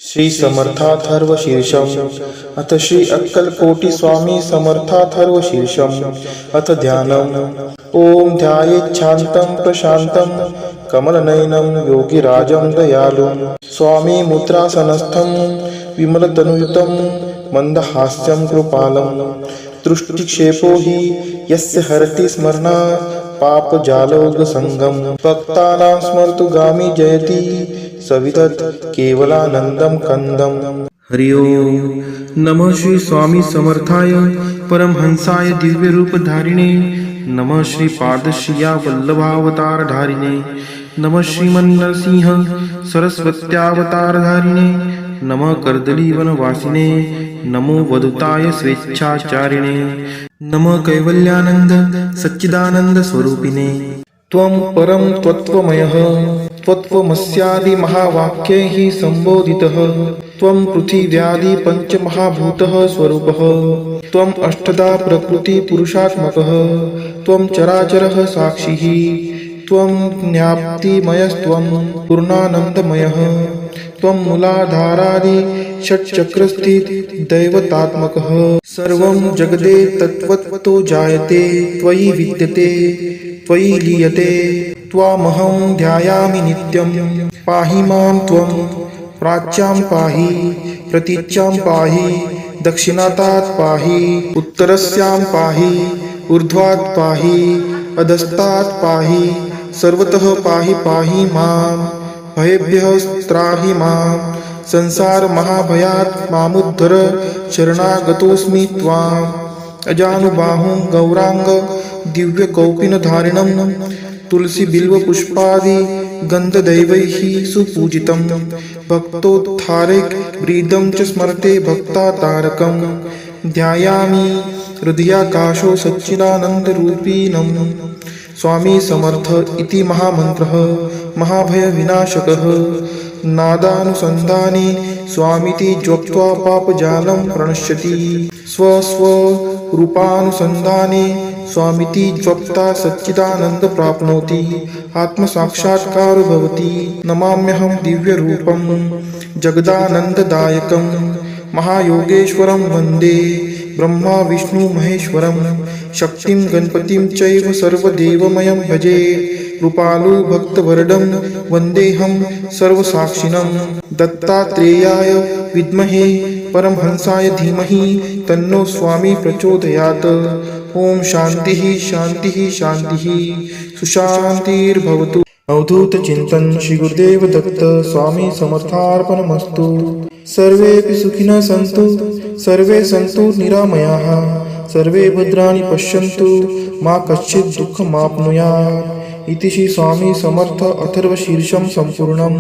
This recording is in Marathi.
श्री समर्थाथर्व शीर्षम अथ श्री अक्कलकोटि स्वामी समर्थाथर्व शीर्षम अथ ध्यानम ओम ध्यायेच्छान्तं प्रशान्तं कमलनयनं योगिराजं दयालुं स्वामी मुद्रासनस्थं विमलतनुयुतं मंदहास्यं कृपालं दृष्टिक्षेपो हि यस्य हरति स्मरणा पापजालोगसंगम भक्तानां स्मर्तुगामी जयति सविदत् केवलानंदम कंदम। हरि ओम नमः श्री स्वामी समर्थाय परमहंसाय दिव्य रूप धारिणे नमः श्री पादश्रिया वल्लभावतार धारिणे नमः श्रीमन् नरसिंह सरस्वत्यावतार धारिणे नमः कर्दलीवन वासिने नमो वदुताय स्वेच्छाचारिणे नमः कैवल्यानंद सच्चिदानंद स्वरूपिणे त्वं परम तत्त्वमयः त्वत्त्वमस्यादि महावाक्यैः संबोधितः त्वं पृथिव्यादि पंचमहाभूतः स्वरूपः त्वं अष्टधा प्रकृति पुरुषात्मकः त्वं चराचरः साक्षिः त्वं ज्ञाप्तिमयस्त्वं पूर्णानन्दमयः त्वं मूलाधारादि षट्चक्रस्थित दैवतात्मकः सर्वं जगदे तत्त्वतो जायते त्वयि विद्यते त्वयि लीयते त्वामहं ध्यायामि नित्यं पाहि मां त्वं प्राच्यां पाहि प्रतीच्यां पाहि दक्षिणातात् पाहि उत्तरस्यां पाहि ऊर्ध्वात् पाहि अधस्तात् पाहि सर्वतः पाहि पाहि मां भयेभ्यः त्राहि मां संसार महाभयात् मामुद्धर शरणागतोऽस्मि त्वाम् अजानुबाहुं गौरांग दिव्य कौपीनधारिणं तुलसी बिल्व पुष्पादि गंधदैवैः सुपूजितं भक्तोद्धारक व्रीदं च स्मरते भक्तातारकं ध्यायामि हृदयाकाशो सच्चिदानन्दरूपिणं स्वामी समर्थ इति महामन्त्रः महाभयविनाशकः नादानुसन्धाने स्वामीति ज्ञप्त्वा पापजालं प्रणश्यति स्वस्वरूपानुसन्धाने स्वामीति ज्ञप्ता सच्चिदानंद प्राप्नोति आत्मसाक्षात्कारो भवति नमाम्यहं दिव्यरूपं जगदानन्ददायकं महायोगेश्वरं वन्दे ब्रह्मा विष्णु महेश्वरं शक्तिं गणपतिं चैव सर्वदेवमयं भजे कृपालु भक्तवरदं वन्देऽहं सर्वसाक्षिणं दत्तात्रेयाय विद्महे परमहंसाय धीमहि तन्नो स्वामी प्रचोदयात् ओम शांतिः शांतिः शांतिः सुशांतिर्भवतु। अवधूत चिंतन श्री गुरुदेव दत्त स्वामी समर्थार्पणमस्तु। सर्वेपि सुखिनः सन्तु सर्वे सन्तु निरामयाः सर्वे भद्राणि पश्यन्तु मा कश्चित् दुःखमाप्नुयात् इति श्री स्वामी समर्थ अथर्वशीर्षं सम्पूर्णम्।